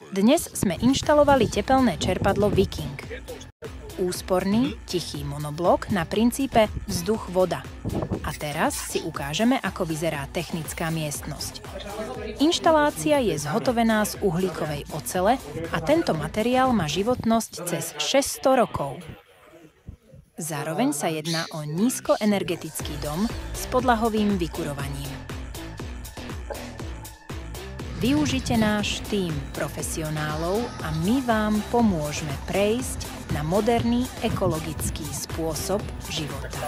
Dnes sme inštalovali tepelné čerpadlo Viking. Úsporný, tichý monoblok na princípe vzduch-voda. A teraz si ukážeme, ako vyzerá technická miestnosť. Inštalácia je zhotovená z uhlíkovej ocele a tento materiál má životnosť cez 600 rokov. Zároveň sa jedná o nízkoenergetický dom s podlahovým vykurovaním. Využite náš tím profesionálov a my vám pomôžeme prejsť na moderný ekologický spôsob života.